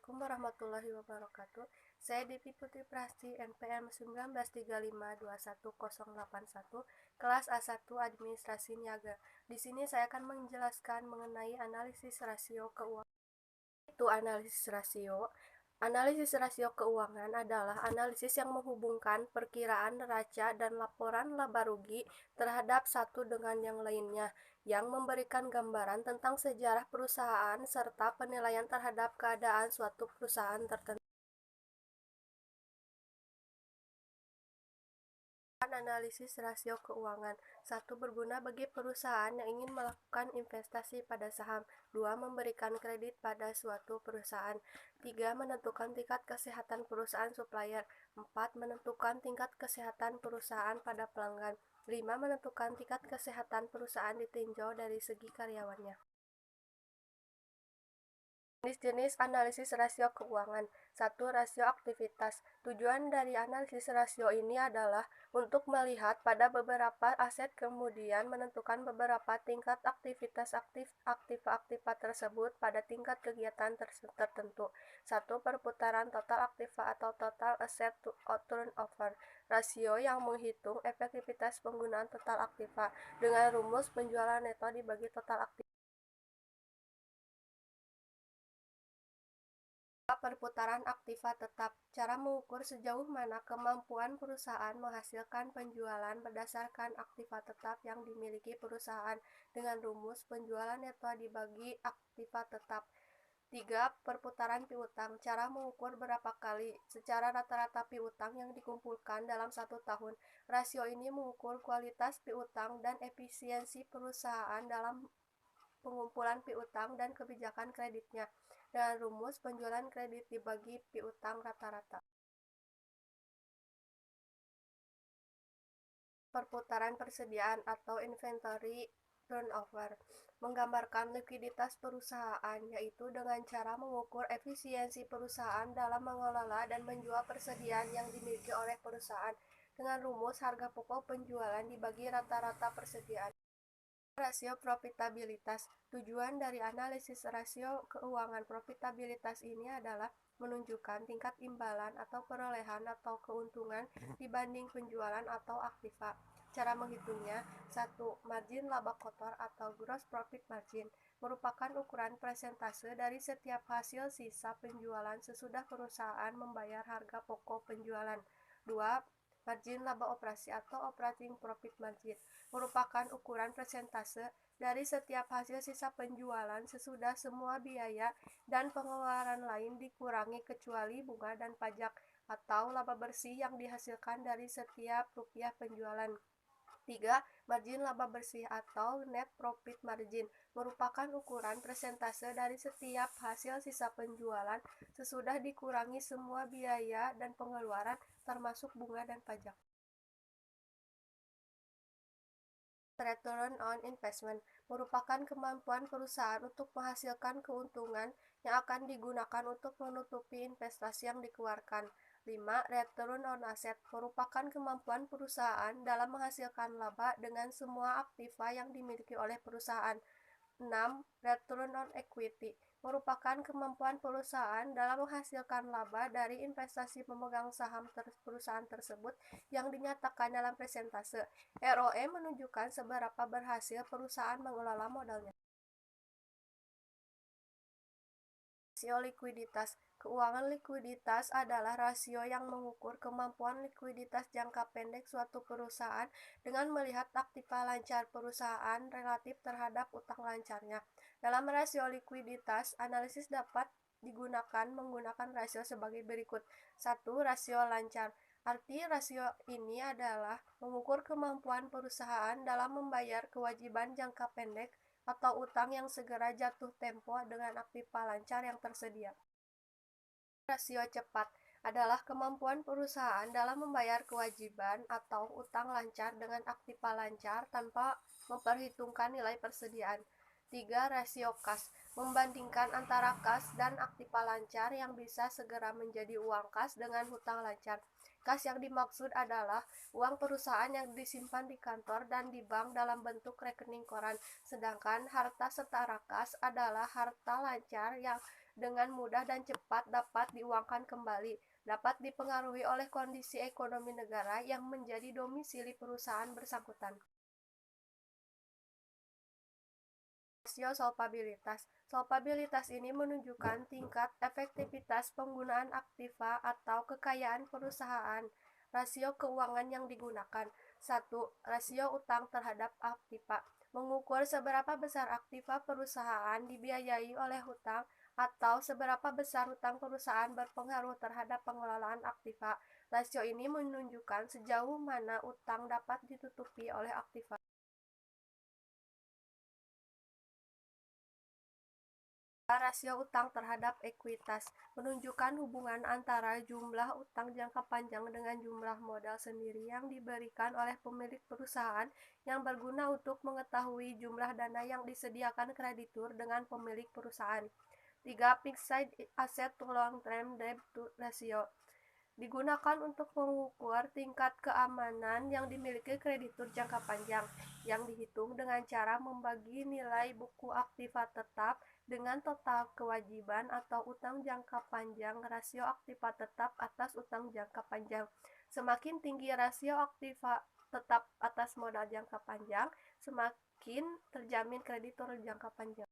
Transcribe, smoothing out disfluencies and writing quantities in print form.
Assalamualaikum warahmatullahi wabarakatuh. Saya Devi Putri Prasti, NPM 19352101, kelas A1 Administrasi Niaga. Di sini saya akan menjelaskan mengenai analisis rasio keuangan. Itu analisis rasio. Analisis rasio keuangan adalah analisis yang menghubungkan perkiraan neraca dan laporan laba rugi terhadap satu dengan yang lainnya, yang memberikan gambaran tentang sejarah perusahaan serta penilaian terhadap keadaan suatu perusahaan tertentu. Analisis rasio keuangan. 1. Berguna bagi perusahaan yang ingin melakukan investasi pada saham. 2. Memberikan kredit pada suatu perusahaan. 3. Menentukan tingkat kesehatan perusahaan supplier. 4. Menentukan tingkat kesehatan perusahaan pada pelanggan. 5. Menentukan tingkat kesehatan perusahaan ditinjau dari segi karyawannya. Jenis-jenis analisis rasio keuangan. 1. Rasio aktivitas. Tujuan dari analisis rasio ini adalah untuk melihat pada beberapa aset kemudian menentukan beberapa tingkat aktivitas aktiva tersebut pada tingkat kegiatan tertentu. 1. Perputaran total aktiva atau total asset to turnover. Rasio yang menghitung efektivitas penggunaan total aktiva dengan rumus penjualan neto dibagi total aktiva. Perputaran aktiva tetap. Cara mengukur sejauh mana kemampuan perusahaan menghasilkan penjualan berdasarkan aktiva tetap yang dimiliki perusahaan dengan rumus penjualan neto dibagi aktiva tetap. 3. Perputaran piutang. Cara mengukur berapa kali secara rata-rata piutang yang dikumpulkan dalam 1 tahun. Rasio ini mengukur kualitas piutang dan efisiensi perusahaan dalam pengumpulan piutang dan kebijakan kreditnya dengan rumus penjualan kredit dibagi piutang rata-rata. Perputaran persediaan atau inventory turnover menggambarkan likuiditas perusahaan, yaitu dengan cara mengukur efisiensi perusahaan dalam mengelola dan menjual persediaan yang dimiliki oleh perusahaan dengan rumus harga pokok penjualan dibagi rata-rata persediaan. Rasio profitabilitas. Tujuan dari analisis rasio keuangan profitabilitas ini adalah menunjukkan tingkat imbalan atau perolehan atau keuntungan dibanding penjualan atau aktiva. Cara menghitungnya. 1. Margin laba kotor atau gross profit margin merupakan ukuran persentase dari setiap hasil sisa penjualan sesudah perusahaan membayar harga pokok penjualan. 2. Margin laba operasi atau operating profit margin merupakan ukuran persentase dari setiap hasil sisa penjualan sesudah semua biaya dan pengeluaran lain dikurangi kecuali bunga dan pajak, atau laba bersih yang dihasilkan dari setiap rupiah penjualan. 3. Margin laba bersih atau net profit margin merupakan ukuran persentase dari setiap hasil sisa penjualan sesudah dikurangi semua biaya dan pengeluaran termasuk bunga dan pajak. Return on investment merupakan kemampuan perusahaan untuk menghasilkan keuntungan yang akan digunakan untuk menutupi investasi yang dikeluarkan. 5. Return on asset merupakan kemampuan perusahaan dalam menghasilkan laba dengan semua aktiva yang dimiliki oleh perusahaan. 6. Return on equity merupakan kemampuan perusahaan dalam menghasilkan laba dari investasi pemegang saham perusahaan tersebut yang dinyatakan dalam persentase. ROE menunjukkan seberapa berhasil perusahaan mengelola modalnya. Rasio likuiditas. Keuangan likuiditas adalah rasio yang mengukur kemampuan likuiditas jangka pendek suatu perusahaan dengan melihat aktiva lancar perusahaan relatif terhadap utang lancarnya. Dalam rasio likuiditas, analisis dapat digunakan menggunakan rasio sebagai berikut. 1. Rasio lancar. Arti rasio ini adalah mengukur kemampuan perusahaan dalam membayar kewajiban jangka pendek atau utang yang segera jatuh tempo dengan aktiva lancar yang tersedia. Rasio cepat adalah kemampuan perusahaan dalam membayar kewajiban atau utang lancar dengan aktiva lancar tanpa memperhitungkan nilai persediaan. 3. Rasio kas membandingkan antara kas dan aktiva lancar yang bisa segera menjadi uang kas dengan hutang lancar. Kas yang dimaksud adalah uang perusahaan yang disimpan di kantor dan di bank dalam bentuk rekening koran, sedangkan harta setara kas adalah harta lancar yang dengan mudah dan cepat dapat diuangkan kembali, dapat dipengaruhi oleh kondisi ekonomi negara yang menjadi domisili perusahaan bersangkutan. Rasio solvabilitas. Solvabilitas ini menunjukkan tingkat efektivitas penggunaan aktiva atau kekayaan perusahaan. Rasio keuangan yang digunakan. 1. Rasio utang terhadap aktiva. Mengukur seberapa besar aktiva perusahaan dibiayai oleh hutang atau seberapa besar hutang perusahaan berpengaruh terhadap pengelolaan aktiva. Rasio ini menunjukkan sejauh mana utang dapat ditutupi oleh aktiva. Rasio utang terhadap ekuitas menunjukkan hubungan antara jumlah utang jangka panjang dengan jumlah modal sendiri yang diberikan oleh pemilik perusahaan yang berguna untuk mengetahui jumlah dana yang disediakan kreditur dengan pemilik perusahaan. 3. Fixed asset to long term debt to ratio digunakan untuk mengukur tingkat keamanan yang dimiliki kreditur jangka panjang, yang dihitung dengan cara membagi nilai buku aktiva tetap dengan total kewajiban atau utang jangka panjang rasio aktiva tetap atas utang jangka panjang. Semakin tinggi rasio aktiva tetap atas modal jangka panjang, semakin terjamin kreditur jangka panjang.